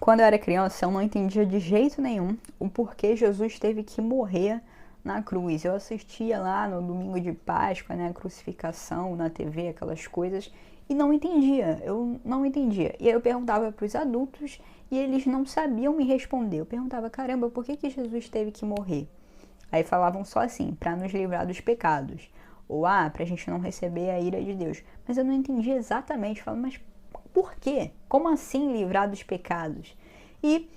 Quando eu era criança, eu não entendia de jeito nenhum o porquê Jesus teve que morrer na cruz. Eu assistia lá no domingo de Páscoa, né, a crucificação na TV, aquelas coisas, e não entendia, eu não entendia. E aí eu perguntava para os adultos e eles não sabiam me responder. Eu perguntava, caramba, por que Jesus teve que morrer? Aí falavam só assim, para nos livrar dos pecados. Ou, para a gente não receber a ira de Deus. Mas eu não entendia exatamente. Eu falava, mas por quê? Como assim livrar dos pecados? E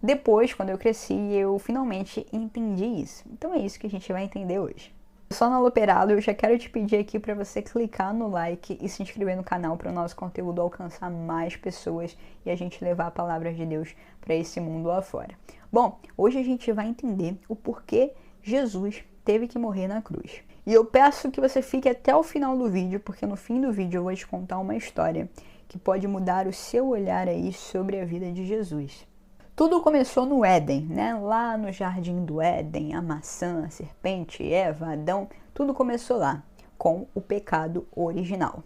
depois, quando eu cresci, eu finalmente entendi isso. Então é isso que a gente vai entender hoje. Só no Aloperado, eu já quero te pedir aqui para você clicar no like e se inscrever no canal para o nosso conteúdo alcançar mais pessoas e a gente levar a palavra de Deus para esse mundo lá fora. Bom, hoje a gente vai entender o porquê Jesus teve que morrer na cruz. E eu peço que você fique até o final do vídeo, porque no fim do vídeo eu vou te contar uma história que pode mudar o seu olhar aí sobre a vida de Jesus. Tudo começou no Éden, né? Lá no jardim do Éden, a maçã, a serpente, Eva, Adão, tudo começou lá, com o pecado original.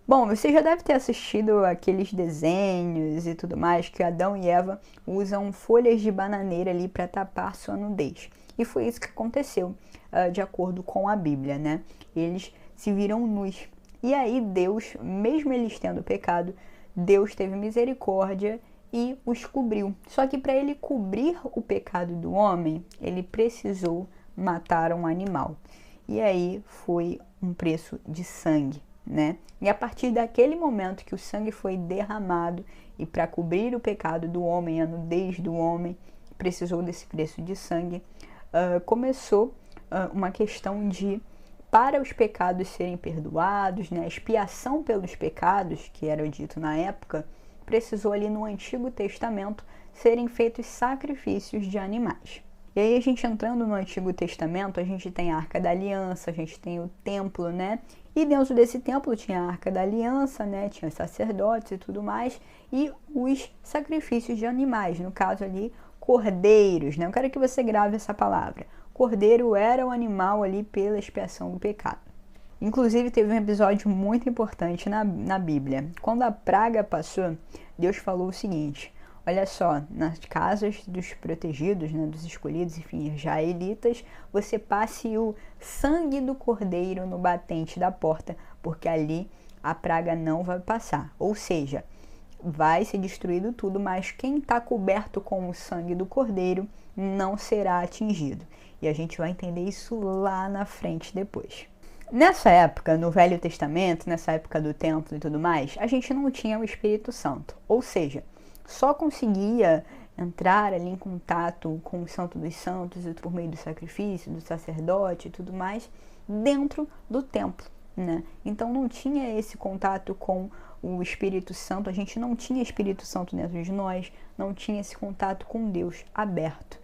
Bom, você já deve ter assistido aqueles desenhos e tudo mais que Adão e Eva usam folhas de bananeira ali para tapar sua nudez. E foi isso que aconteceu, de acordo com a Bíblia, né? Eles se viram nus. E aí Deus, mesmo eles tendo pecado, Deus teve misericórdia e os cobriu. Só que para ele cobrir o pecado do homem, ele precisou matar um animal. E aí foi um preço de sangue, né? E a partir daquele momento que o sangue foi derramado e para cobrir o pecado do homem, a nudez do homem, precisou desse preço de sangue, começou uma questão de, para os pecados serem perdoados, né, a expiação pelos pecados, que era dito na época, precisou ali no Antigo Testamento serem feitos sacrifícios de animais. E aí a gente entrando no Antigo Testamento, a gente tem a Arca da Aliança, a gente tem o templo, né? E dentro desse templo tinha a Arca da Aliança, né? Tinha os sacerdotes e tudo mais, e os sacrifícios de animais, no caso ali, cordeiros, né? Eu quero que você grave essa palavra. Cordeiro era o animal ali pela expiação do pecado. Inclusive, teve um episódio muito importante na Bíblia. Quando a praga passou, Deus falou o seguinte: olha só, nas casas dos protegidos, né, dos escolhidos, enfim, israelitas, você passe o sangue do cordeiro no batente da porta, porque ali a praga não vai passar. Ou seja, vai ser destruído tudo, mas quem está coberto com o sangue do cordeiro não será atingido. E a gente vai entender isso lá na frente depois. Nessa época, no Velho Testamento, nessa época do templo e tudo mais, a gente não tinha o Espírito Santo. Ou seja, só conseguia entrar ali em contato com o Santo dos Santos por meio do sacrifício, do sacerdote e tudo mais, dentro do templo, né? Então não tinha esse contato com o Espírito Santo, a gente não tinha Espírito Santo dentro de nós, não tinha esse contato com Deus aberto.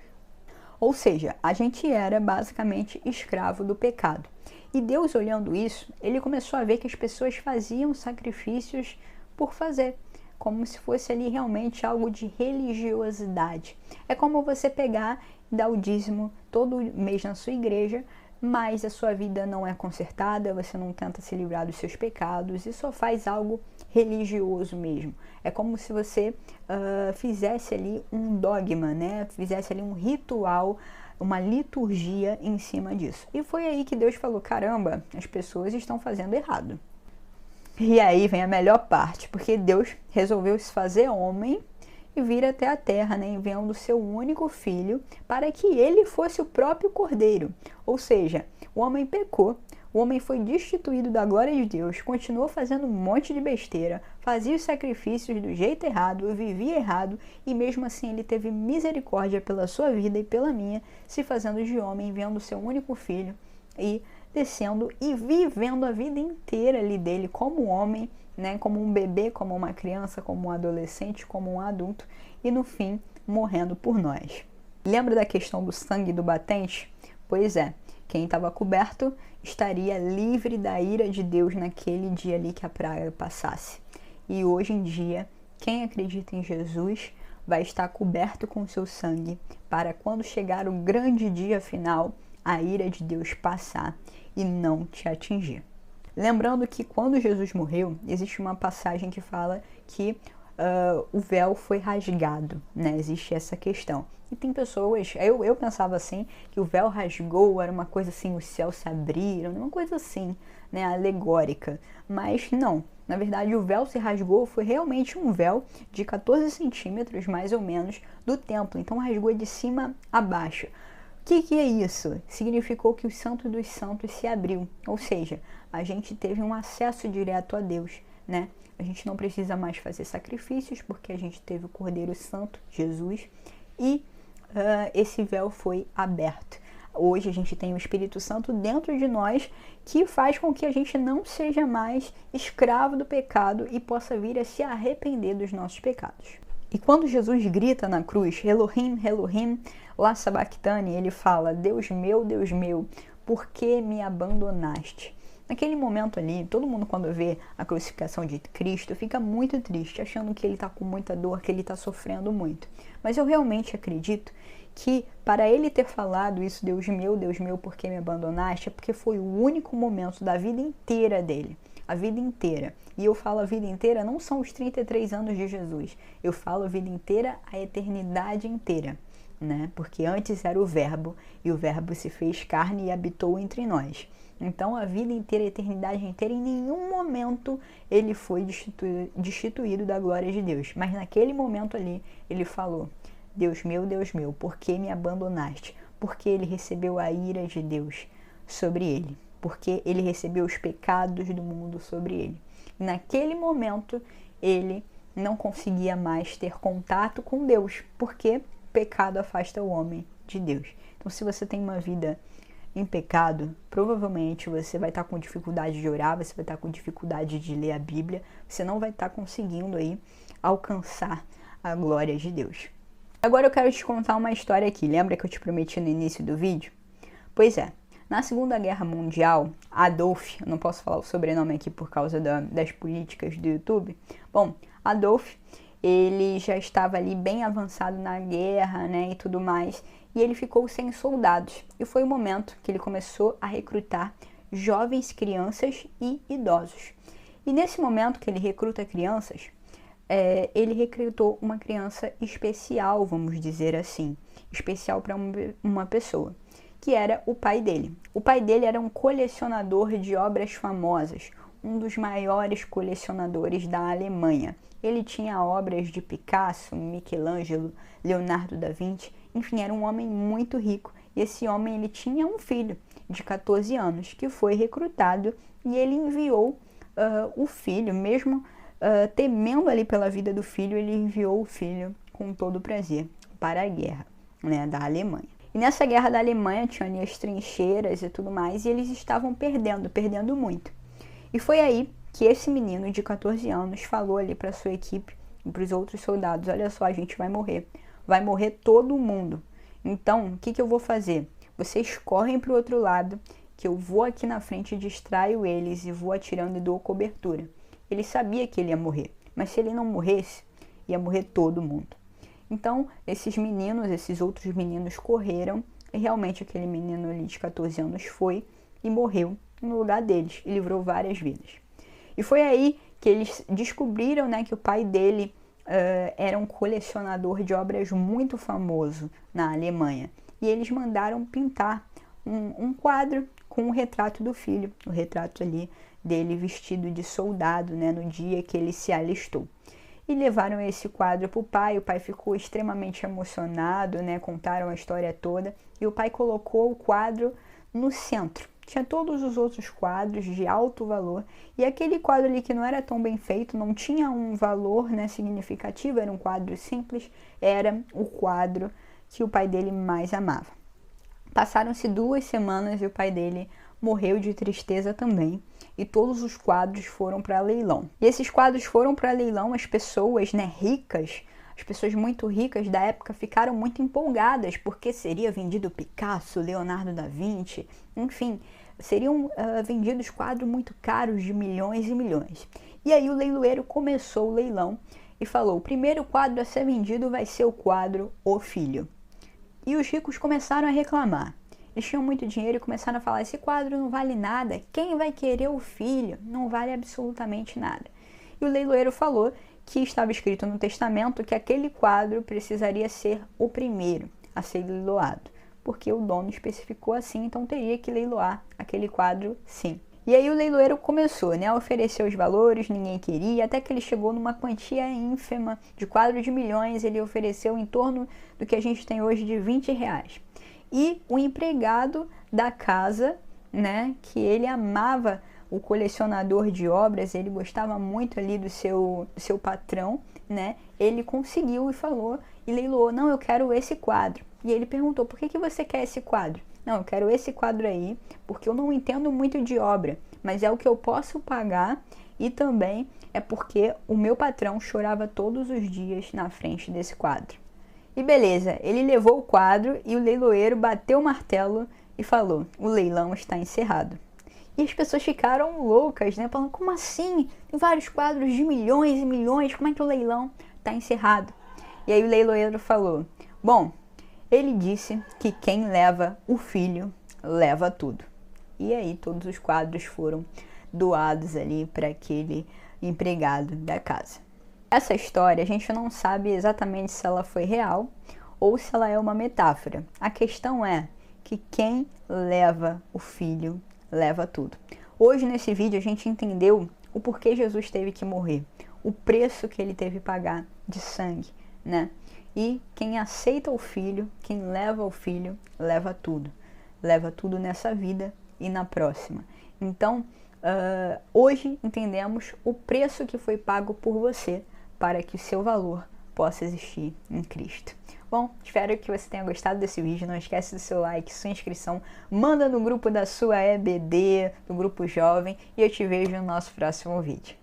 Ou seja, a gente era basicamente escravo do pecado. E Deus, olhando isso, ele começou a ver que as pessoas faziam sacrifícios por fazer, como se fosse ali realmente algo de religiosidade. É como você pegar e dar o dízimo todo mês na sua igreja, mas a sua vida não é consertada, você não tenta se livrar dos seus pecados e só faz algo religioso mesmo. É como se você fizesse ali um dogma, né? Fizesse ali um ritual, uma liturgia em cima disso. E foi aí que Deus falou, caramba, as pessoas estão fazendo errado. E aí vem a melhor parte, porque Deus resolveu se fazer homem e vir até a terra, né, enviando o seu único filho para que ele fosse o próprio cordeiro. Ou seja, o homem pecou, o homem foi destituído da glória de Deus, continuou fazendo um monte de besteira, fazia os sacrifícios do jeito errado, vivia errado, e mesmo assim ele teve misericórdia pela sua vida e pela minha, se fazendo de homem, enviando o seu único filho e descendo e vivendo a vida inteira ali dele como homem, né, como um bebê, como uma criança, como um adolescente, como um adulto, e no fim morrendo por nós. Lembra da questão do sangue do batente? Pois é, quem estava coberto estaria livre da ira de Deus naquele dia ali que a praga passasse. E hoje em dia, quem acredita em Jesus vai estar coberto com seu sangue, para quando chegar o grande dia final, a ira de Deus passar e não te atingir. Lembrando que quando Jesus morreu, existe uma passagem que fala que o véu foi rasgado, né? Existe essa questão. E tem pessoas, eu pensava assim, que o véu rasgou, era uma coisa assim, os céus se abriram, uma coisa assim, né, alegórica. Mas não, na verdade o véu se rasgou, foi realmente um véu de 14 centímetros, mais ou menos, do templo. Então rasgou de cima a baixo. O que é isso? Significou que o Santo dos Santos se abriu, ou seja, a gente teve um acesso direto a Deus, né? A gente não precisa mais fazer sacrifícios, porque a gente teve o Cordeiro Santo, Jesus, e esse véu foi aberto. Hoje a gente tem o Espírito Santo dentro de nós, que faz com que a gente não seja mais escravo do pecado e possa vir a se arrepender dos nossos pecados. E quando Jesus grita na cruz, Elohim, Elohim, lá sabachthani, ele fala, Deus meu, por que me abandonaste? Naquele momento ali, todo mundo quando vê a crucificação de Cristo fica muito triste, achando que ele está com muita dor, que ele está sofrendo muito. Mas eu realmente acredito que para ele ter falado isso, Deus meu, por que me abandonaste, é porque foi o único momento da vida inteira dele. A vida inteira. E eu falo a vida inteira, não são os 33 anos de Jesus. Eu falo a vida inteira, a eternidade inteira, né? Porque antes era o Verbo, e o Verbo se fez carne e habitou entre nós. Então, a vida inteira, a eternidade inteira, em nenhum momento ele foi destituído da glória de Deus. Mas naquele momento ali, ele falou, Deus meu, por que me abandonaste? Porque ele recebeu a ira de Deus sobre ele. Porque ele recebeu os pecados do mundo sobre ele. E naquele momento, ele não conseguia mais ter contato com Deus, porque pecado afasta o homem de Deus. Então, se você tem uma vida em pecado, provavelmente você vai estar com dificuldade de orar, você vai estar com dificuldade de ler a Bíblia, você não vai estar conseguindo aí alcançar a glória de Deus. Agora eu quero te contar uma história aqui. Lembra que eu te prometi no início do vídeo? Pois é. Na Segunda Guerra Mundial, Adolf, eu não posso falar o sobrenome aqui por causa das políticas do YouTube. Bom, Adolf, ele já estava ali bem avançado na guerra, né, e tudo mais, e ele ficou sem soldados. E foi o momento que ele começou a recrutar jovens, crianças e idosos. E nesse momento que ele recruta crianças, ele recrutou uma criança especial, vamos dizer assim, especial para uma pessoa, que era o pai dele. O pai dele era um colecionador de obras famosas, um dos maiores colecionadores da Alemanha. Ele tinha obras de Picasso, Michelangelo, Leonardo da Vinci, enfim, era um homem muito rico. E esse homem ele tinha um filho de 14 anos que foi recrutado e ele enviou o filho, mesmo temendo ali pela vida do filho, ele enviou o filho com todo prazer para a guerra, né, da Alemanha. E nessa guerra da Alemanha tinha ali as trincheiras e tudo mais, e eles estavam perdendo muito. E foi aí que esse menino de 14 anos falou ali para sua equipe e para os outros soldados, olha só, a gente vai morrer todo mundo. Então, o que eu vou fazer? Vocês correm para o outro lado, que eu vou aqui na frente, distraio eles e vou atirando e dou cobertura. Ele sabia que ele ia morrer, mas se ele não morresse, ia morrer todo mundo. Então, esses outros meninos correram, e realmente aquele menino ali de 14 anos foi e morreu no lugar deles, e livrou várias vidas. E foi aí que eles descobriram, né, que o pai dele era um colecionador de obras muito famoso na Alemanha. E eles mandaram pintar um quadro com o retrato do filho, o retrato ali dele vestido de soldado, né, no dia que ele se alistou. E levaram esse quadro para o pai ficou extremamente emocionado, né? Contaram a história toda, e o pai colocou o quadro no centro. Tinha todos os outros quadros de alto valor, e aquele quadro ali que não era tão bem feito, não tinha um valor, né, significativo, era um quadro simples, era o quadro que o pai dele mais amava. Passaram-se 2 semanas e o pai dele morreu de tristeza também, e todos os quadros foram para leilão. E esses quadros foram para leilão, as pessoas, né, ricas, as pessoas muito ricas da época ficaram muito empolgadas, porque seria vendido Picasso, Leonardo da Vinci, enfim, seriam vendidos quadros muito caros de milhões e milhões. E aí o leiloeiro começou o leilão e falou, o primeiro quadro a ser vendido vai ser o quadro O Filho. E os ricos começaram a reclamar. Eles tinham muito dinheiro e começaram a falar, esse quadro não vale nada, quem vai querer o filho? Não vale absolutamente nada. E o leiloeiro falou que estava escrito no testamento que aquele quadro precisaria ser o primeiro a ser leiloado, porque o dono especificou assim, então teria que leiloar aquele quadro sim. E aí o leiloeiro começou, né, a oferecer os valores, ninguém queria, até que ele chegou numa quantia ínfima de quadro de milhões, ele ofereceu em torno do que a gente tem hoje de 20 reais. E o empregado da casa, né, que ele amava o colecionador de obras, ele gostava muito ali do seu patrão, né, ele conseguiu e falou e leiloou, não, eu quero esse quadro. E ele perguntou, por que você quer esse quadro? Não, eu quero esse quadro aí, porque eu não entendo muito de obra, mas é o que eu posso pagar e também é porque o meu patrão chorava todos os dias na frente desse quadro. E beleza, ele levou o quadro e o leiloeiro bateu o martelo e falou, o leilão está encerrado. E as pessoas ficaram loucas, né? Falando, como assim? Tem vários quadros de milhões e milhões, como é que o leilão está encerrado? E aí o leiloeiro falou, bom, ele disse que quem leva o filho, leva tudo. E aí todos os quadros foram doados ali para aquele empregado da casa. Essa história a gente não sabe exatamente se ela foi real ou se ela é uma metáfora. A questão é que quem leva o filho, leva tudo. Hoje nesse vídeo a gente entendeu o porquê Jesus teve que morrer, o preço que ele teve que pagar de sangue, né? E quem aceita o filho, quem leva o filho, leva tudo. Leva tudo nessa vida e na próxima. Então, hoje entendemos o preço que foi pago por você para que o seu valor possa existir em Cristo. Bom, espero que você tenha gostado desse vídeo. Não esquece do seu like, sua inscrição. Manda no grupo da sua EBD, no grupo jovem. E eu te vejo no nosso próximo vídeo.